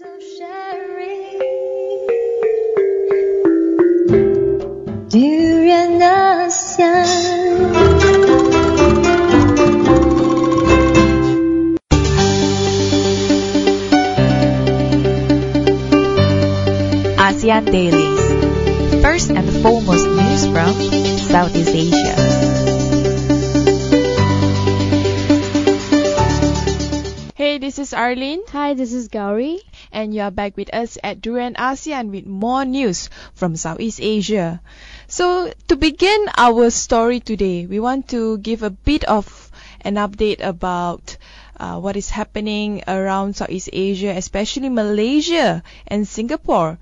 of sharing. 旅人ASEAN. ASEAN Dailies. First and foremost news from Southeast Asia. Hey, this is Arlene. Hi, this is Gowri. And you are back with us at Durian ASEAN with more news from Southeast Asia. So, to begin our story today, we want to give a bit of an update about what is happening around Southeast Asia, especially Malaysia and Singapore.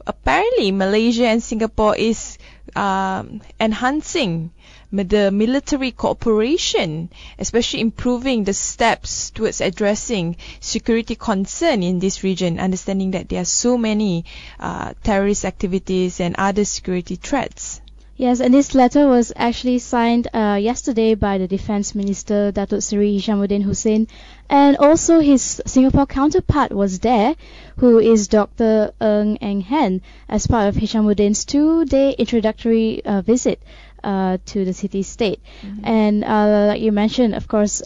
Apparently, Malaysia and Singapore is enhancing the military cooperation, especially improving the steps towards addressing security concern in this region, understanding that there are so many terrorist activities and other security threats. Yes, and this letter was actually signed yesterday by the Defence Minister Datuk Seri Hishamuddin Hussein, and also his Singapore counterpart was there, who is Dr. Ng Eng Hen, as part of Hishamuddin's 2-day introductory visit to the city-state. Mm-hmm. And like you mentioned, of course,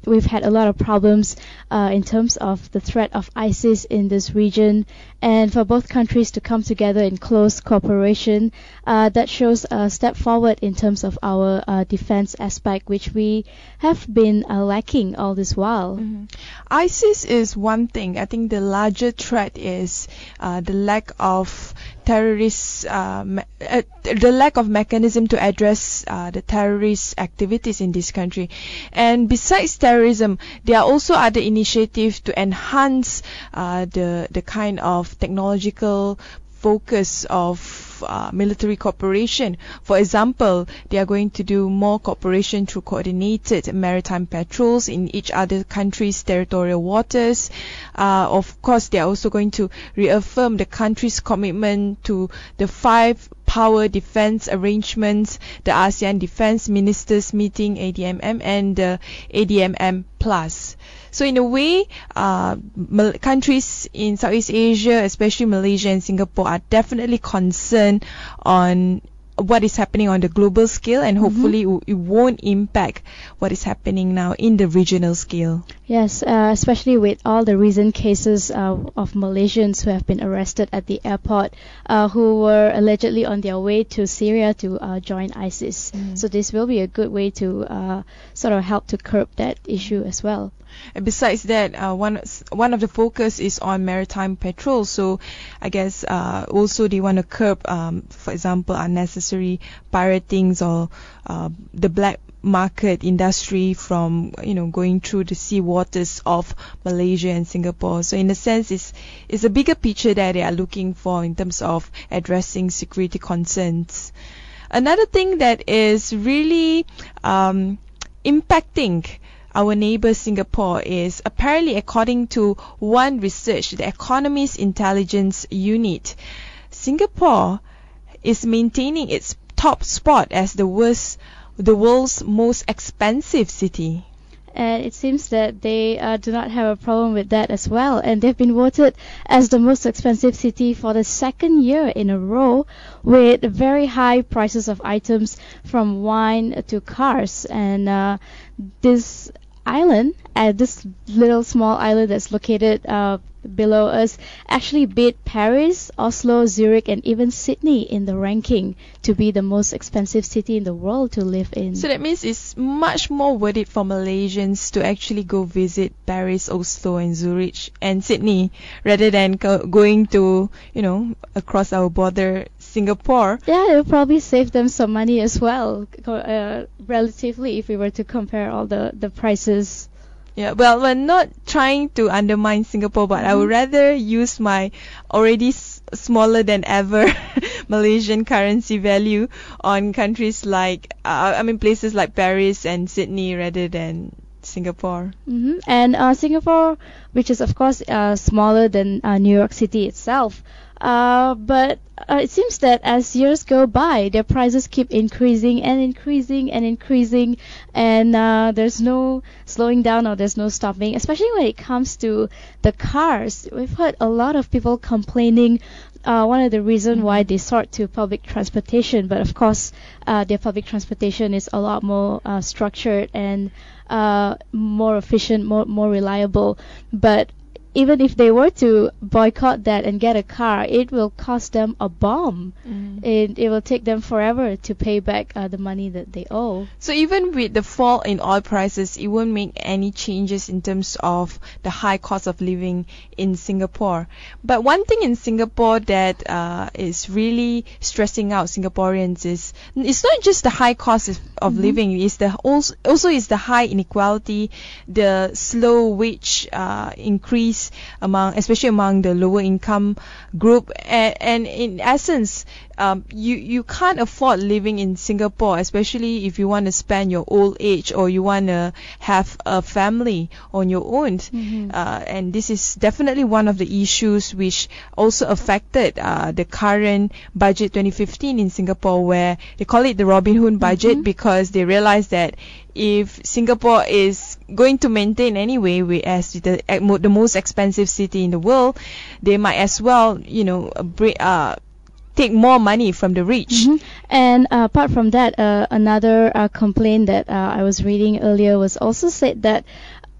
we've had a lot of problems in terms of the threat of ISIS in this region, and for both countries to come together in close cooperation, that shows a step forward in terms of our defense aspect, which we have been lacking all this while. Mm-hmm. ISIS is one thing. I think the larger threat is the lack of terrorist, the lack of mechanism to address the terrorist activities in this country. And besides terrorism, there are also other initiatives to enhance the kind of technological focus of military cooperation. For example, they are going to do more cooperation through coordinated maritime patrols in each other country's territorial waters. Of course, they are also going to reaffirm the country's commitment to the 5 power defense arrangements, the ASEAN Defense Ministers Meeting, ADMM, and the ADMM Plus. So in a way, countries in Southeast Asia, especially Malaysia and Singapore, are definitely concerned on what is happening on the global scale, and hopefully it won't impact what is happening now in the regional scale. Yes, especially with all the recent cases of Malaysians who have been arrested at the airport, who were allegedly on their way to Syria to join ISIS. So this will be a good way to sort of help to curb that issue as well. And besides that, one of the focus is on maritime patrol. So I guess also they want to curb, for example, unnecessary piratings or the black market industry from going through the sea waters of Malaysia and Singapore. So in a sense, it's a bigger picture that they are looking for in terms of addressing security concerns. Another thing that is really impacting our neighbor Singapore is, apparently according to one research, the Economist Intelligence Unit, Singapore is maintaining its top spot as the world's most expensive city. And it seems that they do not have a problem with that as well. And they've been voted as the most expensive city for the second year in a row, with very high prices of items from wine to cars. And this island, this little small island that's located below us, actually beat Paris, Oslo, Zurich, and even Sydney in the ranking to be the most expensive city in the world to live in. So that means it's much more worth it for Malaysians to actually go visit Paris, Oslo, and Zurich and Sydney rather than going to, across our border, Singapore. Yeah, it will probably save them some money as well, relatively, if we were to compare all the prices. Yeah, well, we're not trying to undermine Singapore, but I would rather use my already smaller than ever Malaysian currency value on countries like, places like Paris and Sydney rather than Singapore. And Singapore, which is of course smaller than New York City itself, But it seems that as years go by, their prices keep increasing and increasing and increasing, and there's no slowing down or there's no stopping, especially when it comes to the cars. We've heard a lot of people complaining one of the reasons why they sort to public transportation, but of course their public transportation is a lot more structured and more efficient, more reliable. But even if they were to boycott that and get a car, it will cost them a bomb. It will take them forever to pay back the money that they owe. So even with the fall in oil prices, it won't make any changes in terms of the high cost of living in Singapore. But one thing in Singapore that is really stressing out Singaporeans is it's not just the high cost of living, it's the also is the high inequality, the slow wage increase especially among the lower income group, and in essence, you can't afford living in Singapore, especially if you want to spend your old age or you want to have a family on your own. And this is definitely one of the issues which also affected the current budget 2015 in Singapore, where they call it the Robin Hood budget because they realize that if Singapore is going to maintain anyway as the most expensive city in the world, they might as well, take more money from the rich. And apart from that, another complaint that I was reading earlier was also said that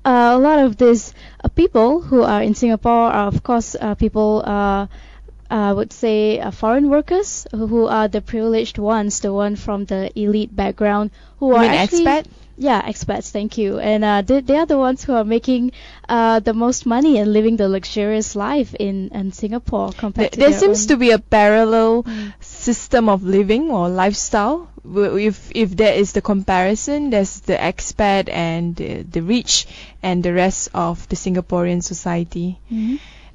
a lot of these people who are in Singapore are, of course, people I would say foreign workers who are the privileged ones, the one from the elite background who You are mean actually expat? Yeah, expats, thank you. And they are the ones who are making the most money and living the luxurious life in Singapore compared to There their seems own. to be a parallel system of living or lifestyle. If there is the comparison, there's the expat and the rich and the rest of the Singaporean society.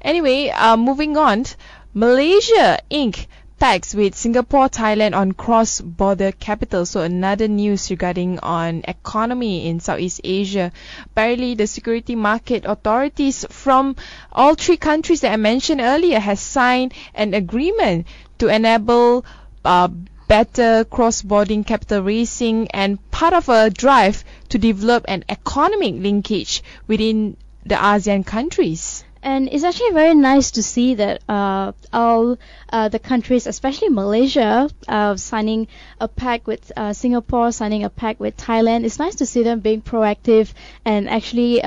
Anyway, moving on, Malaysia Inc. pacts with Singapore, Thailand on cross-border capital. So another news regarding on economy in Southeast Asia. Apparently, the security market authorities from all three countries that I mentioned earlier has signed an agreement to enable better cross-border capital raising and part of a drive to develop an economic linkage within the ASEAN countries. And it's actually very nice to see that all the countries, especially Malaysia, signing a pact with Singapore, signing a pact with Thailand. It's nice to see them being proactive and actually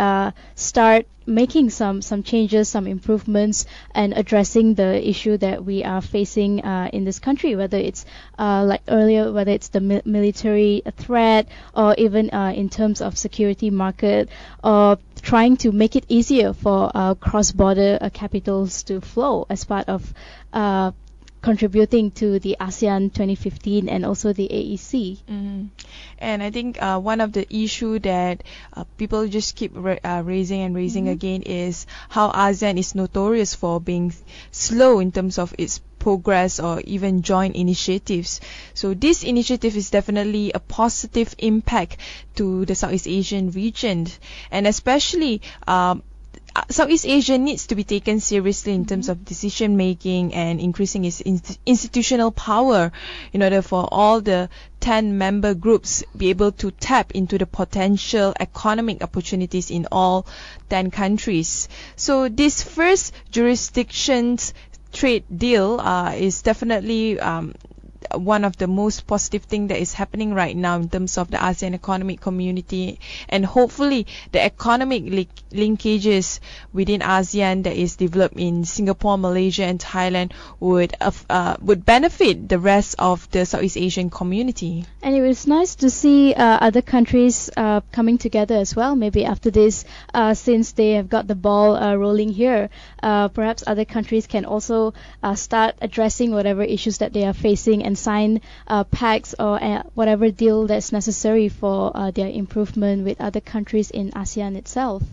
start making some changes, some improvements, and addressing the issue that we are facing in this country, whether it's like earlier, whether it's the military threat or even in terms of security market, or trying to make it easier for cross-border capitals to flow as part of contributing to the ASEAN 2015 and also the AEC. And I think one of the issue that people just keep raising again is how ASEAN is notorious for being slow in terms of its progress or even joint initiatives. So this initiative is definitely a positive impact to the Southeast Asian region, and especially Southeast Asia needs to be taken seriously in terms of decision making and increasing its institutional power in order for all the 10 member groups be able to tap into the potential economic opportunities in all 10 countries. So this first jurisdictions trade deal is definitely one of the most positive thing that is happening right now in terms of the ASEAN economic community, and hopefully the economic linkages within ASEAN that is developed in Singapore, Malaysia and Thailand would benefit the rest of the Southeast Asian community. And it was nice to see other countries coming together as well. Maybe after this, since they have got the ball rolling here, perhaps other countries can also start addressing whatever issues that they are facing and sign pacts or whatever deal that's necessary for their improvement with other countries in ASEAN itself.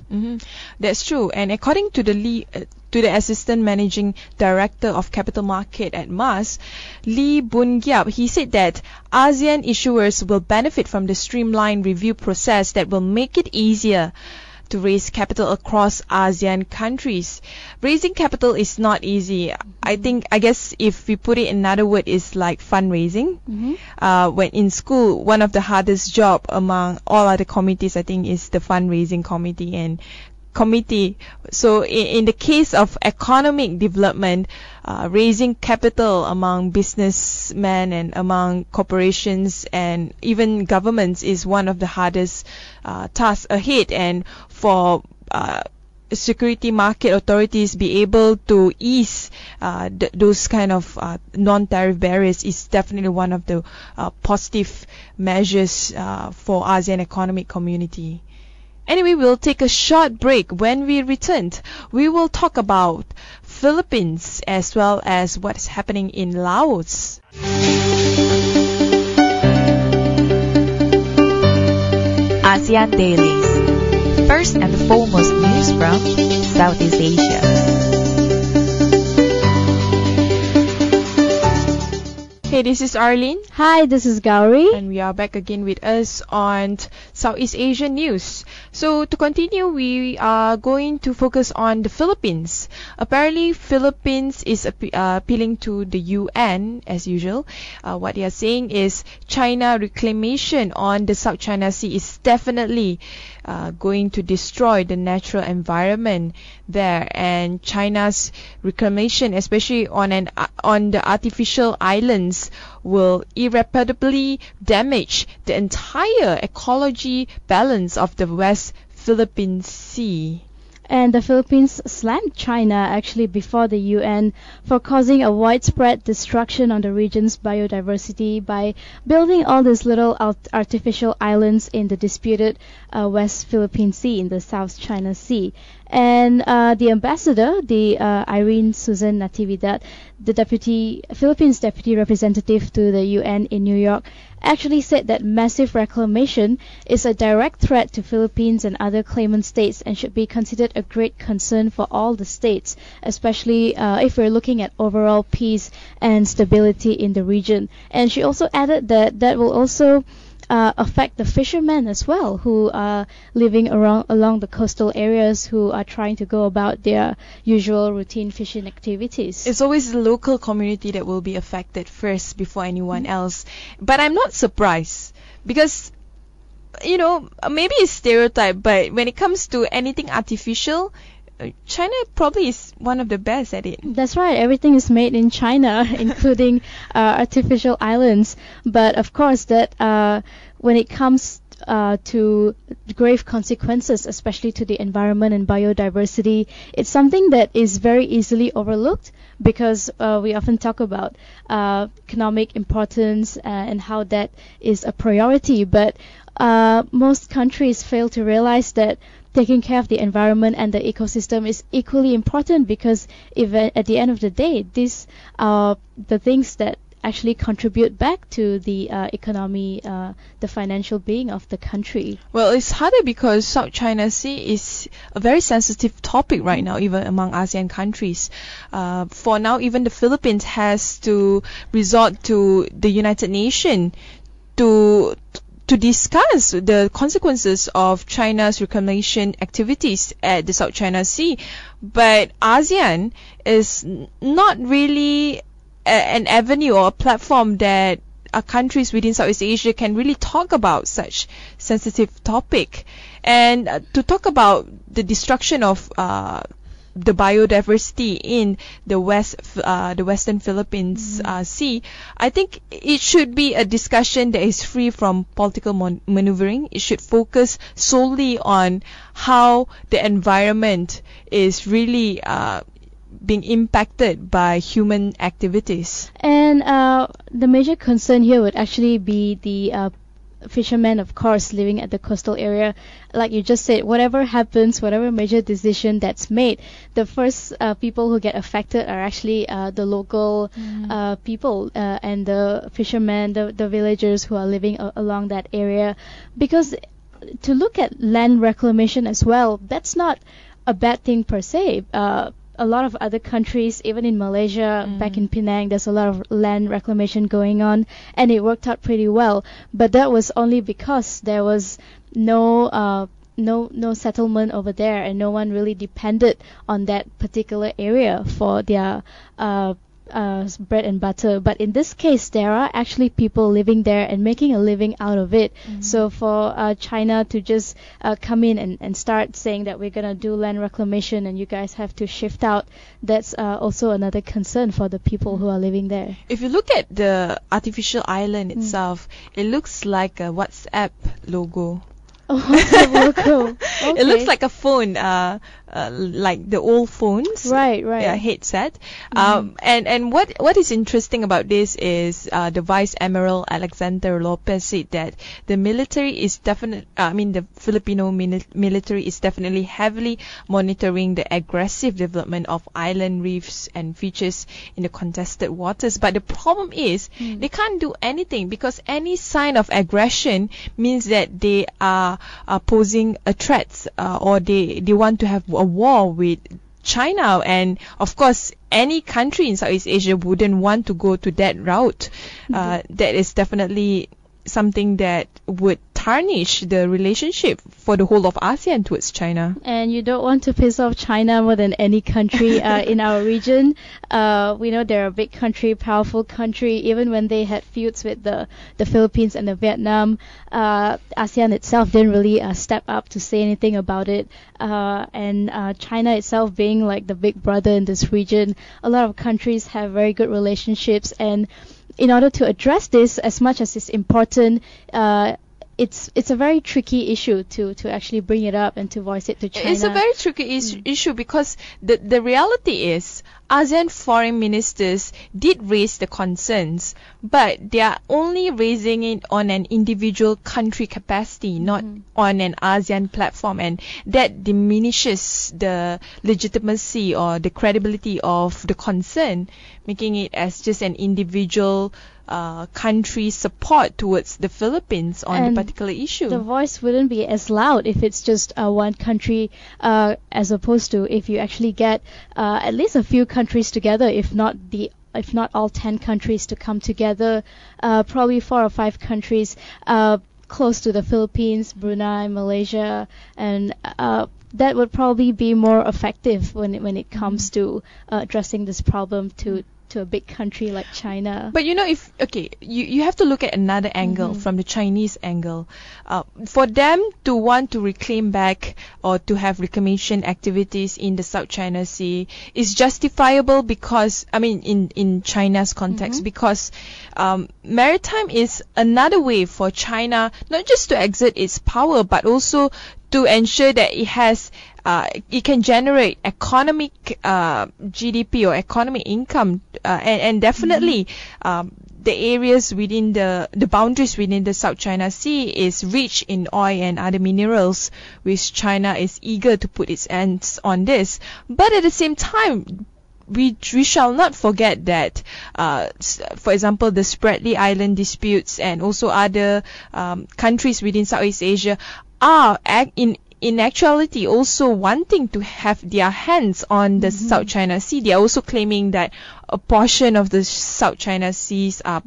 That's true. And according to the Assistant Managing Director of Capital Market at MAS, Lee Boon Gyap, he said that ASEAN issuers will benefit from the streamlined review process that will make it easier to raise capital across ASEAN countries. Raising capital is not easy. I guess if we put it in another word, it's like fundraising. When in school, one of the hardest job among all other committees, I think, is the fundraising committee. So in the case of economic development, raising capital among businessmen and among corporations and even governments is one of the hardest tasks ahead. And for security market authorities be able to ease those kind of non-tariff barriers is definitely one of the positive measures for ASEAN economic community. Anyway, we'll take a short break. When we return, we will talk about Philippines as well as what's happening in Laos. ASEAN Daily. First and foremost news from Southeast Asia. Hey, this is Arlene. Hi, this is Gowri. And we are back again with us on Southeast Asian news. So to continue, we are going to focus on the Philippines. Apparently, Philippines is appealing to the UN as usual. What they are saying is China reclamation on the South China Sea is definitely going to destroy the natural environment there, and China's reclamation, especially on the artificial islands, will irreparably damage the entire ecology balance of the West Philippine Sea. And the Philippines slammed China actually before the UN for causing a widespread destruction on the region's biodiversity by building all these little artificial islands in the disputed West Philippine Sea in the South China Sea. And the ambassador, Irene Susan Natividad, the Philippines deputy representative to the UN in New York, actually said that massive reclamation is a direct threat to Philippines and other claimant states and should be considered a great concern for all the states, especially if we're looking at overall peace and stability in the region. And she also added that that will also affect the fishermen as well, who are living along the coastal areas, who are trying to go about their usual routine fishing activities. It's always the local community that will be affected first before anyone else. But I'm not surprised because, maybe it's stereotype, but when it comes to anything artificial, China probably is one of the best at it. That's right. Everything is made in China, including artificial islands. But of course, that when it comes to grave consequences, especially to the environment and biodiversity, it's something that is very easily overlooked because we often talk about economic importance and how that is a priority. But most countries fail to realize that taking care of the environment and the ecosystem is equally important, because at the end of the day, these are the things that actually contribute back to the economy, the financial being of the country. Well, it's harder because South China Sea is a very sensitive topic right now, even among ASEAN countries. For now, even the Philippines has to resort to the United Nations to discuss the consequences of China's reclamation activities at the South China Sea. But ASEAN is not really an avenue or a platform that countries within Southeast Asia can really talk about such sensitive topic. And to talk about the destruction of the biodiversity in the Western Philippines Sea, I think it should be a discussion that is free from political maneuvering. It should focus solely on how the environment is really being impacted by human activities. And the major concern here would actually be the fishermen, of course, living at the coastal area. Like you just said, whatever happens, whatever major decision that's made, the first people who get affected are actually the local people and the fishermen, the villagers who are living along that area. Because to look at land reclamation as well, that's not a bad thing per se. A lot of other countries, even in Malaysia, back in Penang, there's a lot of land reclamation going on, and it worked out pretty well. But that was only because there was no no settlement over there, and no one really depended on that particular area for their bread and butter. But in this case, there are actually people living there and making a living out of it. So for China to just come in and start saying that we're gonna do land reclamation and you guys have to shift out, that's also another concern for the people who are living there. If you look at the artificial island itself, it looks like a WhatsApp logo. Logo. It looks like a phone, like the old phones. Right. Headset. And what is interesting about this is the Vice Admiral Alexander Lopez said that the military is the Filipino military is definitely heavily monitoring the aggressive development of island reefs and features in the contested waters. But the problem is they can't do anything, because any sign of aggression means that they are posing a threat, or they want to have a war with China. And of course, any country in Southeast Asia wouldn't want to go to that route. That is definitely something that would tarnish the relationship for the whole of ASEAN towards China. And you don't want to piss off China more than any country in our region. We know they're a big country, powerful country. Even when they had feuds with the Philippines and the Vietnam, ASEAN itself didn't really step up to say anything about it. And China itself being like the big brother in this region, a lot of countries have very good relationships. And in order to address this, as much as it's important, it's a very tricky issue to actually bring it up and to voice it to China. It's a very tricky issue, because the reality is ASEAN foreign ministers did raise the concerns, but they are only raising it on an individual country capacity, not on an ASEAN platform, and that diminishes the legitimacy or the credibility of the concern, making it as just an individual country support towards the Philippines on the particular issue. The voice wouldn't be as loud if it's just one country, as opposed to if you actually get at least a few countries together, if not all 10 countries to come together, probably 4 or 5 countries close to the Philippines, Brunei, Malaysia, and that would probably be more effective when it comes to addressing this problem to a big country like China. But you have to look at another angle, from the Chinese angle. For them to want to reclaim back or to have reclamation activities in the South China Sea is justifiable, because in China's context, because maritime is another way for China not just to exert its power, but also to ensure that it can generate economic GDP or economic income, and definitely the areas within the boundaries within the South China Sea is rich in oil and other minerals, which China is eager to put its hands on this. But at the same time, we shall not forget that, for example, the Spratly Island disputes and also other countries within Southeast Asia are in actuality also wanting to have their hands on the South China Sea. They are also claiming that a portion of the South China Seas are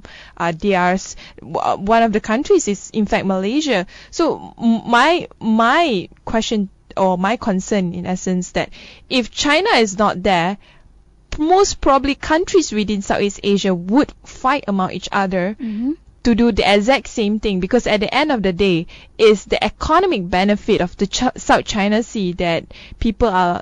theirs. One of the countries is in fact Malaysia. So my question, or my concern in essence, that if China is not there, most probably countries within Southeast Asia would fight among each other to do the exact same thing, because at the end of the day, it's the economic benefit of the South China Sea that people are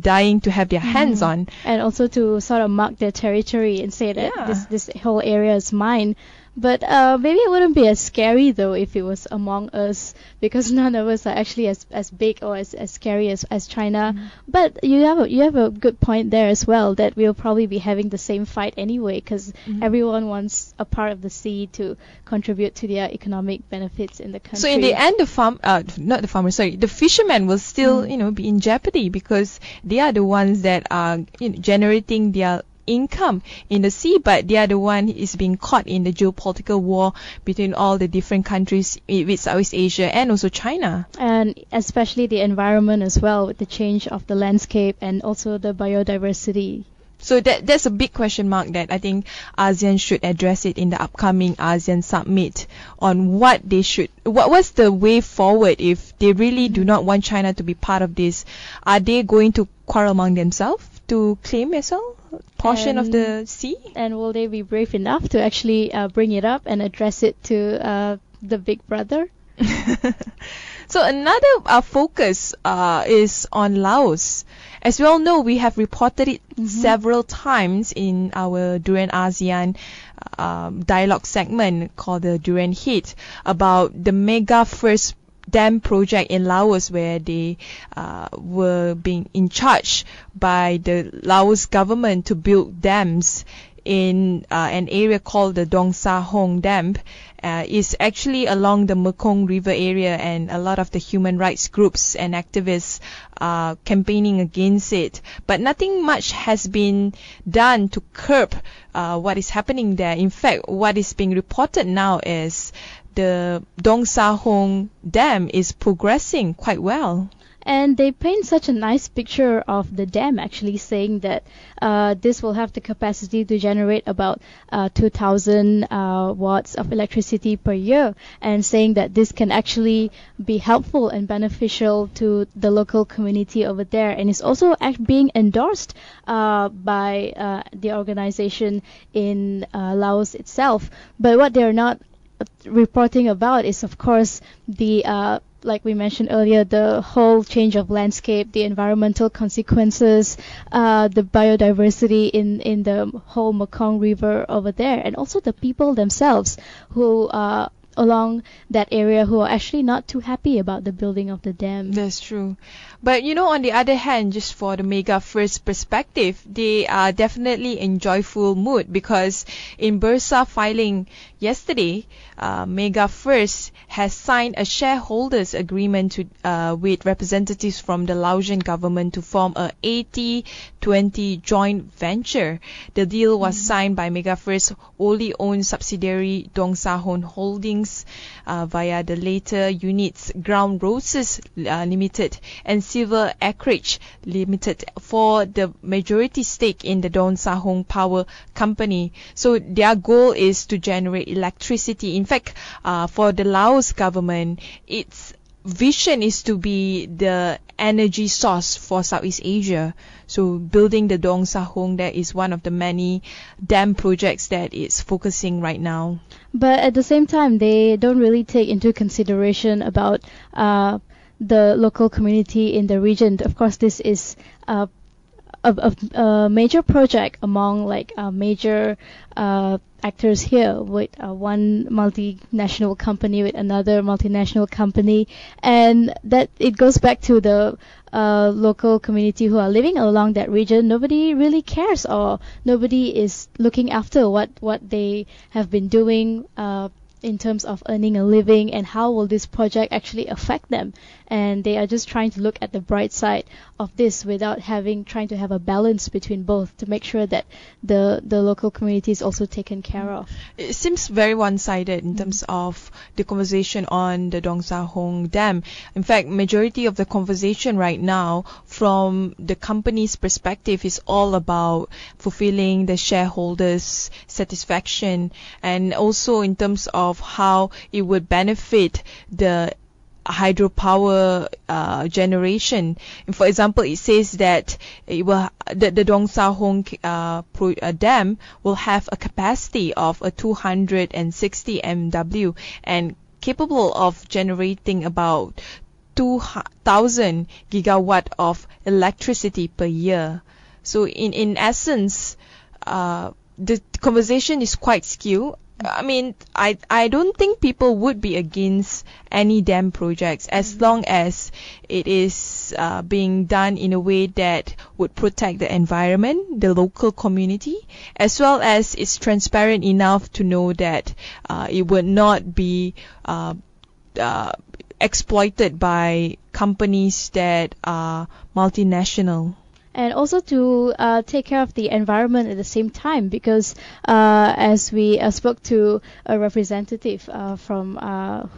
dying to have their hands on, and also to sort of mark their territory and say that this whole area is mine. But maybe it wouldn't be as scary though if it was among us, because none of us are actually as big or as scary as China. But you have a good point there as well, that we'll probably be having the same fight anyway, because everyone wants a part of the sea to contribute to their economic benefits in the country. So in the end, the fishermen will still be in jeopardy, because they are the ones that are generating their income in the sea, but the other one is being caught in the geopolitical war between all the different countries with Southeast Asia and also China. And especially the environment as well, with the change of the landscape and also the biodiversity. So that's a big question mark that I think ASEAN should address it in the upcoming ASEAN summit on what's the way forward if they really do not want China to be part of this. Are they going to quarrel among themselves to claim as well portion of the sea? And will they be brave enough to actually bring it up and address it to the big brother? So another focus is on Laos. As we all know, we have reported it several times in our Durian ASEAN dialogue segment called the Durian Hit about the mega first dam project in Laos, where they were being in charge by the Laos government to build dams in an area called the Dong Sa Hong Dam. Is actually along the Mekong River area, and a lot of the human rights groups and activists are campaigning against it. But nothing much has been done to curb what is happening there. In fact, what is being reported now is the Dong Sa Hong Dam is progressing quite well. And they paint such a nice picture of the dam, actually saying that this will have the capacity to generate about 2,000 watts of electricity per year, and saying that this can actually be helpful and beneficial to the local community over there, and is also being endorsed by the organization in Laos itself. But what they're not reporting about is, of course, the like we mentioned earlier, the whole change of landscape, the environmental consequences, the biodiversity in the whole Mekong River over there, and also the people themselves who are along that area who are actually not too happy about the building of the dam. That's true. But on the other hand, just for the Mega First perspective, they are definitely in joyful mood, because in Bursa filing yesterday, Mega First has signed a shareholders agreement with representatives from the Laotian government to form a 80-20 joint venture. The deal was signed by Mega First wholly owned subsidiary Dong Sa Hong Holdings via the later units Ground Roses Limited and Silver Acreage Limited for the majority stake in the Dong Sa Hong Power Company. So their goal is to generate electricity. In fact, for the Laos government, its vision is to be the energy source for Southeast Asia. So building the Dong Sa Hong, that is one of the many dam projects that is focusing right now. But at the same time, they don't really take into consideration about the local community in the region. Of course, this is a major project among major actors here, with one multinational company with another multinational company, and that it goes back to the local community who are living along that region. Nobody really cares, or nobody is looking after what they have been doing in terms of earning a living, and how will this project actually affect them. And they are just trying to look at the bright side of this without trying to have a balance between both, to make sure that the local community is also taken care of. It seems very one-sided in terms of the conversation on the Dong Sa Hong Dam. In fact, majority of the conversation right now from the company's perspective is all about fulfilling the shareholders' satisfaction, and also in terms of how it would benefit the hydropower generation. For example, it says that the Dong Sa Hong dam will have a capacity of 260 MW and capable of generating about 2,000 gigawatt of electricity per year. So in essence, the conversation is quite skewed. I mean, I don't think people would be against any dam projects as long as it is being done in a way that would protect the environment, the local community, as well as it's transparent enough to know that it would not be exploited by companies that are multinational. and also to take care of the environment at the same time, because as we spoke to a representative from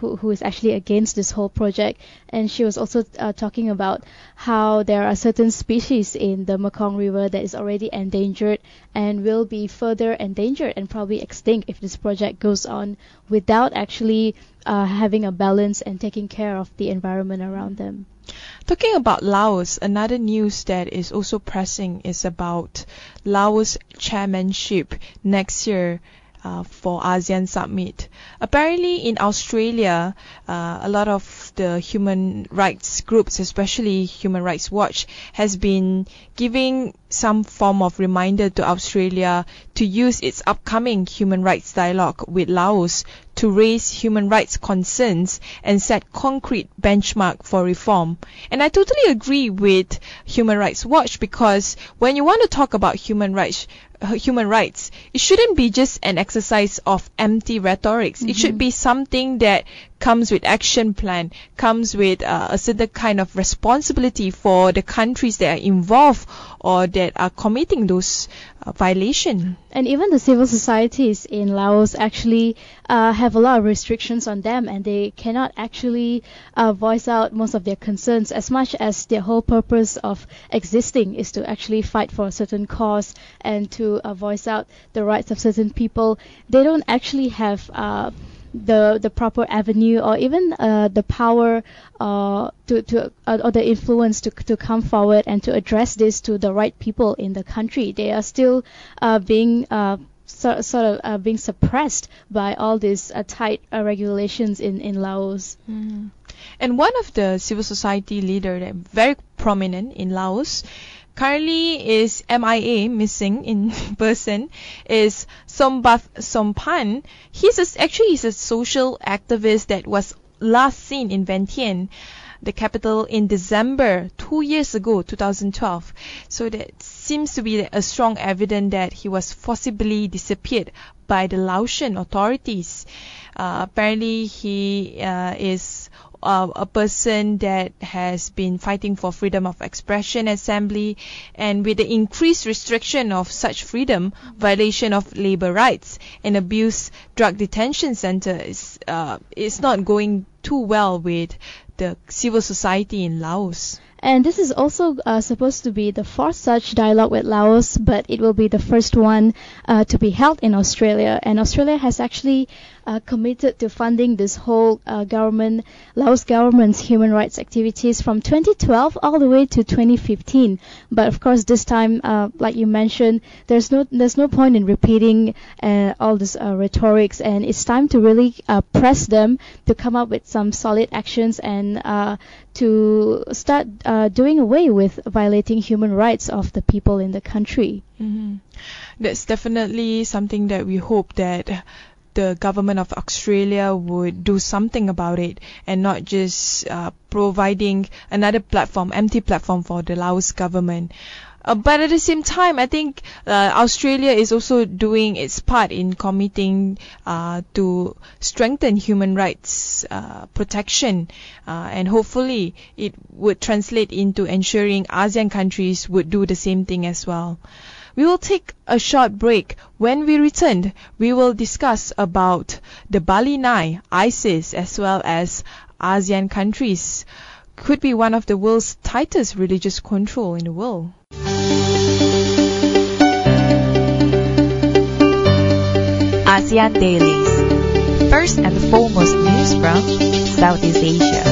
who is actually against this whole project, and she was also talking about how there are certain species in the Mekong River that is already endangered and will be further endangered and probably extinct if this project goes on without actually having a balance and taking care of the environment around them. Talking about Laos, another news that is also pressing is about Laos chairmanship next year for ASEAN Summit. Apparently in Australia, a lot of the human rights groups, especially Human Rights Watch, has been giving some form of reminder to Australia to use its upcoming human rights dialogue with Laos to raise human rights concerns and set concrete benchmark for reform. And I totally agree with Human Rights Watch, because when you want to talk about human rights, it shouldn't be just an exercise of empty rhetorics. It should be something that comes with action plan, comes with a certain kind of responsibility for the countries that are involved or that are committing those violations. And even the civil societies in Laos actually have a lot of restrictions on them, and they cannot actually voice out most of their concerns, as much as their whole purpose of existing is to actually fight for a certain cause and to voice out the rights of certain people. They don't actually have the proper avenue or even the power or the influence to come forward and to address this to the right people in the country. They are still being being suppressed by all these tight regulations in Laos. And one of the civil society leader that very prominent in Laos currently is MIA, missing in person, is Sombath Sompan. He's a social activist that was last seen in Vientiane, the capital, in December 2 years ago, 2012. So that seems to be a strong evidence that he was forcibly disappeared by the Laotian authorities. Apparently he is a person that has been fighting for freedom of expression, assembly, and with the increased restriction of such freedom, violation of labor rights, and abuse drug detention center is not going too well with the civil society in Laos. And this is also supposed to be the fourth such dialogue with Laos, but it will be the first one to be held in Australia. And Australia has actually committed to funding this whole Laos government's human rights activities from 2012 all the way to 2015. But of course, this time, like you mentioned, there's no point in repeating all this rhetorics, and it's time to really press them to come up with some solid actions and to start doing away with violating human rights of the people in the country. That's definitely something that we hope that the government of Australia would do something about it, and not just providing another platform, empty platform for the Laos government. But at the same time, I think Australia is also doing its part in committing to strengthen human rights protection, and hopefully it would translate into ensuring ASEAN countries would do the same thing as well. We will take a short break. When we return, we will discuss about the Bali Nine, ISIS, as well as ASEAN countries. Could be one of the world's tightest religious control in the world. ASEAN Dailies. First and foremost news from Southeast Asia.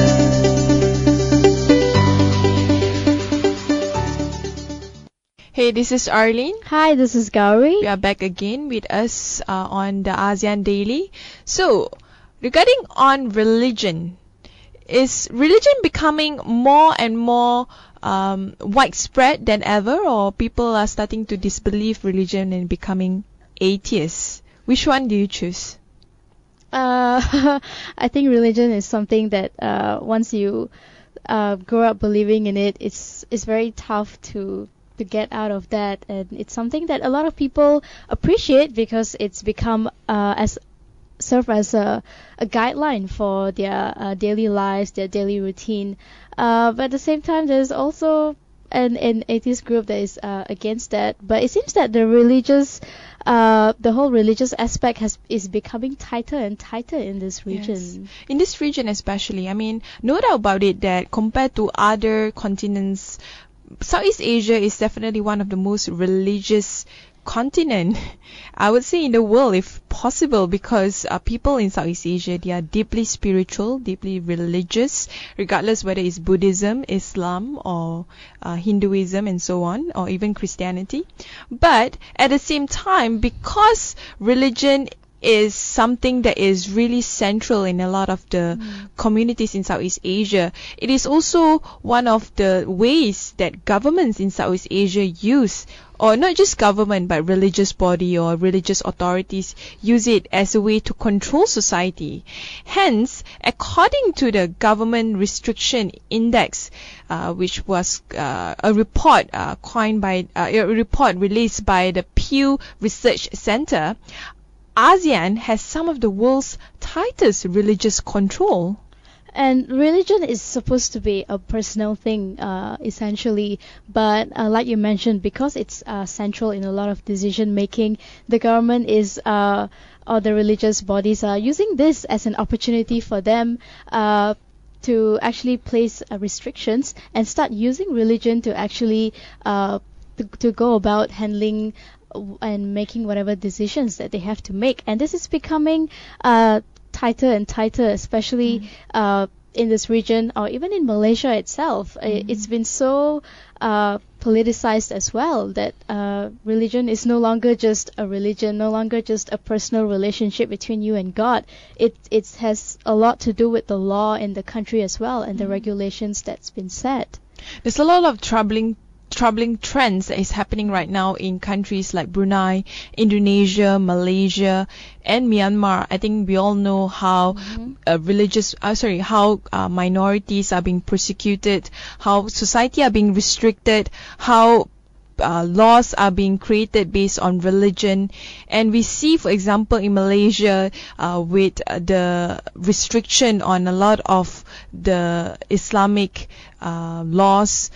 Hey, this is Arlene. Hi, this is Gowri. We are back again with us on the ASEAN Daily. So, regarding on religion, is religion becoming more and more widespread than ever, or people are starting to disbelieve religion and becoming atheists? Which one do you choose? I think religion is something that once you grow up believing in it, it's very tough to get out of that, and it's something that a lot of people appreciate because it's become serve as a guideline for their daily lives, their daily routine. But at the same time, there's also an atheist group that is against that. But it seems that the whole religious aspect is becoming tighter and tighter in this region. Yes. In this region especially, I mean, no doubt about it that compared to other continents, Southeast Asia is definitely one of the most religious continent, I would say, in the world, if possible, because people in Southeast Asia, they are deeply spiritual, deeply religious, regardless whether it's Buddhism, Islam, or Hinduism and so on, or even Christianity. But at the same time, because religion is something that is really central in a lot of the communities in Southeast Asia, it is also one of the ways that governments in Southeast Asia use, or not just government but religious body or religious authorities use it as a way to control society. Hence, according to the Government Restriction Index, which was a report released by the Pew Research Center, ASEAN has some of the world's tightest religious control. And religion is supposed to be a personal thing, essentially. But like you mentioned, because it's central in a lot of decision making, the government or the religious bodies are using this as an opportunity for them to actually place restrictions and start using religion to actually to go about handling and making whatever decisions that they have to make. And this is becoming tighter and tighter, especially in this region, or even in Malaysia itself. It's been so politicized as well that religion is no longer just a religion, no longer just a personal relationship between you and God. It has a lot to do with the law in the country as well, and the regulations that's been set. There's a lot of troubling trends that is happening right now in countries like Brunei, Indonesia, Malaysia, and Myanmar. I think we all know how minorities are being persecuted, how society are being restricted, how laws are being created based on religion. And we see, for example, in Malaysia, with the restriction on a lot of the Islamic laws,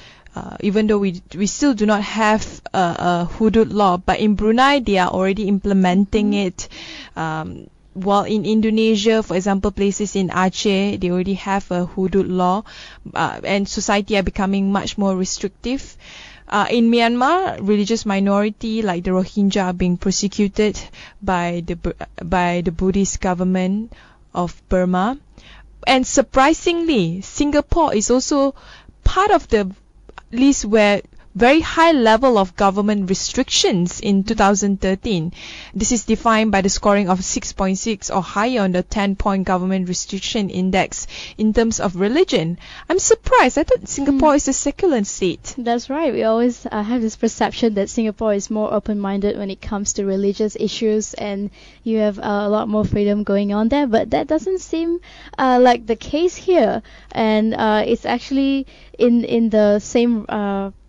even though we still do not have a hudud law, but in Brunei they are already implementing it. While in Indonesia, for example, places in Aceh, they already have a hudud law, and society are becoming much more restrictive. In Myanmar, religious minority like the Rohingya are being persecuted by the Buddhist government of Burma. And surprisingly, Singapore is also part of the list where very high level of government restrictions in 2013. This is defined by the scoring of 6.6 or higher on the 10-point government restriction index in terms of religion. I'm surprised. I thought Singapore is a secular state. That's right. We always have this perception that Singapore is more open-minded when it comes to religious issues, and you have a lot more freedom going on there. But that doesn't seem like the case here, and it's actually in the same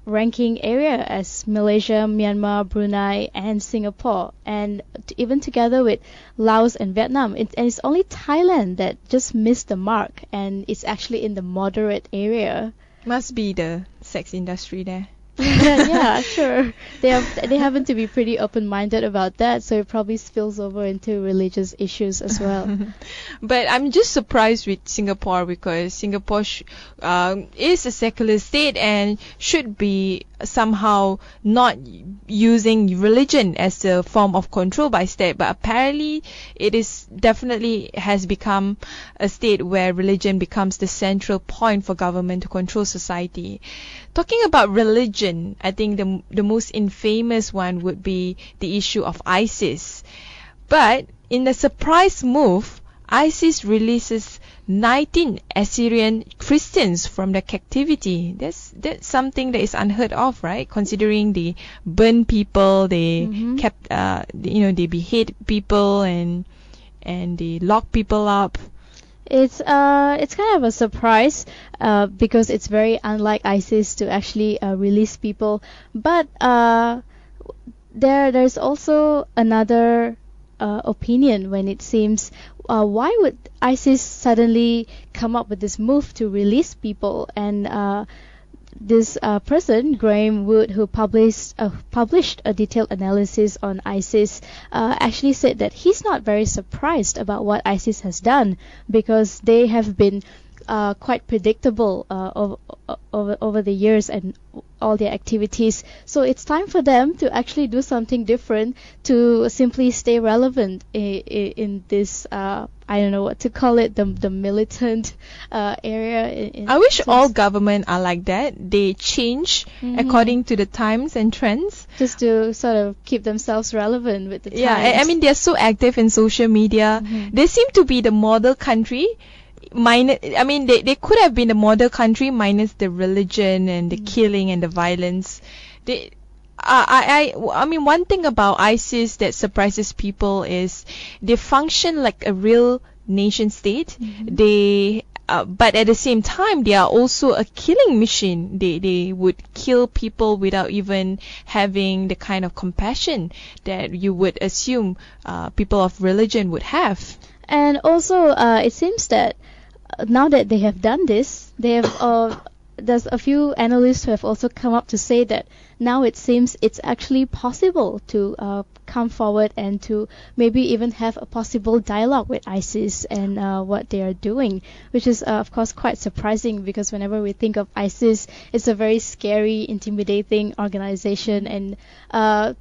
ranking area as Malaysia, Myanmar, Brunei, and Singapore, and even together with Laos and Vietnam. And it's only Thailand that just missed the mark, and it's actually in the moderate area. Must be the sex industry there. Yeah, sure. They happen to be pretty open-minded about that, so it probably spills over into religious issues as well. But I'm just surprised with Singapore, because Singapore is a secular state and should be somehow not using religion as a form of control by state, but apparently it is definitely has become a state where religion becomes the central point for government to control society. Talking about religion, I think the most infamous one would be the issue of ISIS. But in a surprise move, ISIS releases 19 Assyrian Christians from their captivity. That's something that is unheard of, right? Considering they burn people, they they behead people and they lock people up. It's kind of a surprise because it's very unlike ISIS to actually release people. But there's also another opinion when it seems why would ISIS suddenly come up with this move to release people, and this person, Graham Wood, who published a detailed analysis on ISIS, actually said that he's not very surprised about what ISIS has done, because they have been quite predictable over the years and all their activities. So it's time for them to actually do something different to simply stay relevant in this, I don't know what to call it, the militant area. I wish all government are like that. They change according to the times and trends. Just to sort of keep themselves relevant with the times. Yeah, I mean, they're so active in social media. They seem to be the model country. They could have been the model country minus the religion and the killing and the violence. I mean, one thing about ISIS that surprises people is they function like a real nation state. But at the same time, they are also a killing machine. They would kill people without even having the kind of compassion that you would assume people of religion would have. And also, it seems that now that they have done this, they have there's a few analysts who have also come up to say that now it seems it's actually possible to come forward and to maybe even have a possible dialogue with ISIS and what they are doing, which is of course quite surprising, because whenever we think of ISIS, it's a very scary, intimidating organization, and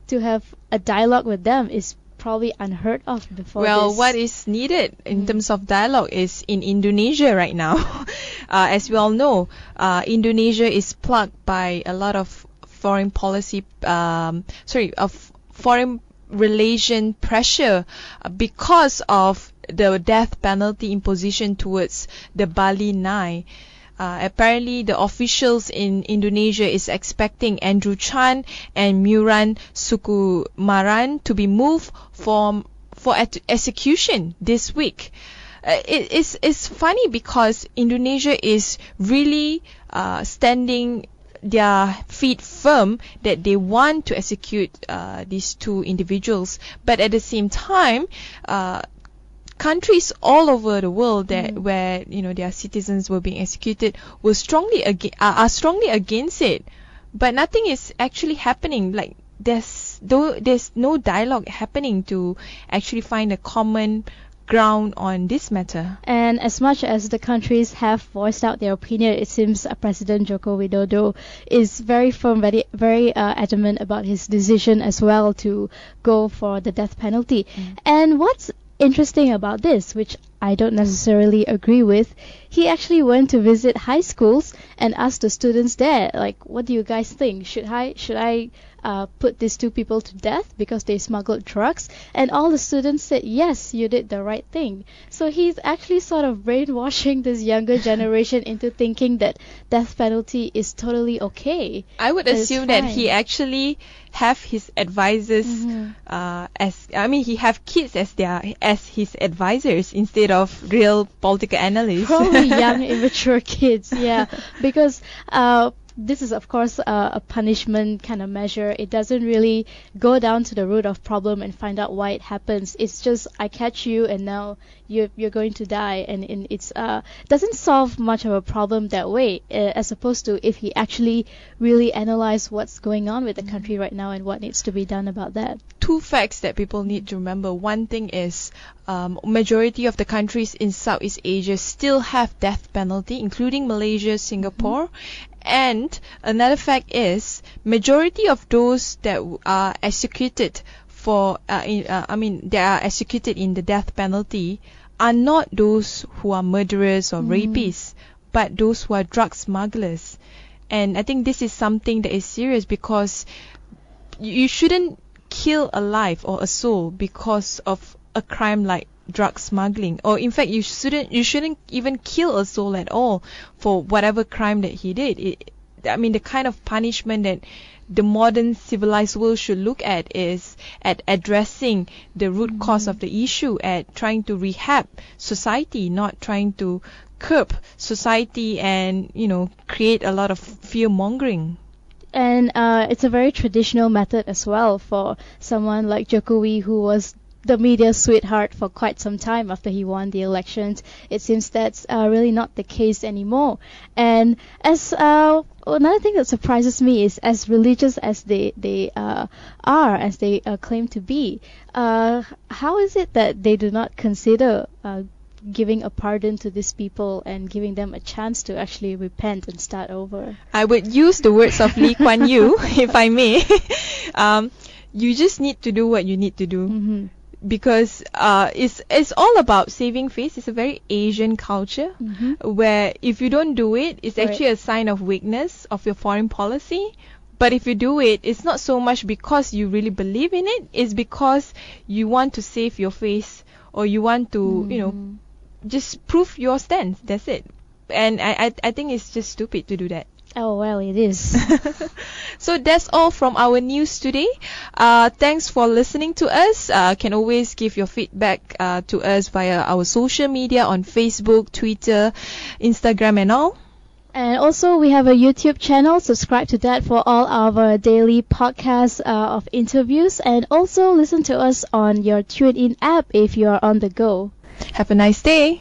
to have a dialogue with them is probably unheard of before. Well, what is needed in terms of dialogue is in Indonesia right now. As we all know, Indonesia is plagued by a lot of foreign relation pressure because of the death penalty imposition towards the Bali Nai. Apparently, the officials in Indonesia is expecting Andrew Chan and Muran Sukumaran to be moved for execution this week. It's funny because Indonesia is really standing their feet firm that they want to execute these two individuals, but at the same time, countries all over the world where their citizens were being executed are strongly against it, but nothing is actually happening. Like there's no dialogue happening to actually find a common ground on this matter. And as much as the countries have voiced out their opinion, it seems President Joko Widodo is very firm, very adamant about his decision as well to go for the death penalty. And what's interesting about this, which I don't necessarily agree with, he actually went to visit high schools and asked the students there, like, what do you guys think? Should I put these two people to death because they smuggled drugs? And all the students said, yes, you did the right thing. So he's actually sort of brainwashing this younger generation into thinking that death penalty is totally okay. I would assume that he actually have his advisors he have kids as his advisors instead of real political analysts. Probably young, immature kids, yeah. Because this is, of course, a punishment kind of measure. It doesn't really go down to the root of problem and find out why it happens. It's just, I catch you and now you're going to die. And it's doesn't solve much of a problem that way, as opposed to if he actually really analyzed what's going on with the country right now and what needs to be done about that. Two facts that people need to remember. One thing is majority of the countries in Southeast Asia still have death penalty, including Malaysia, Singapore. And another fact is majority of those that are executed they are executed in the death penalty are not those who are murderers or rapists, but those who are drug smugglers. And I think this is something that is serious, because you shouldn't kill a life or a soul because of a crime like drug smuggling, or in fact you shouldn't even kill a soul at all for whatever crime that he did. The kind of punishment that the modern civilized world should look at is at addressing the root cause of the issue, at trying to rehab society, not trying to curb society and create a lot of fear mongering. And it's a very traditional method as well for someone like Jokowi, who was the media sweetheart for quite some time after he won the elections. It seems that's really not the case anymore. And as another thing that surprises me is, as religious as they are, as they claim to be, how is it that they do not consider giving a pardon to these people and giving them a chance to actually repent and start over? I would use the words of Lee Kuan Yew, if I may. You just need to do what you need to do. Mm-hmm. Because it's all about saving face. It's a very Asian culture, where if you don't do it, it's actually a sign of weakness of your foreign policy. But if you do it, it's not so much because you really believe in it. It's because you want to save your face, or you want to, just prove your stance. That's it. And I think it's just stupid to do that. Oh, well, it is. So that's all from our news today. Thanks for listening to us. Can always give your feedback to us via our social media on Facebook, Twitter, Instagram and all. And also, we have a YouTube channel. Subscribe to that for all our daily podcasts of interviews. And also listen to us on your TuneIn app if you are on the go. Have a nice day.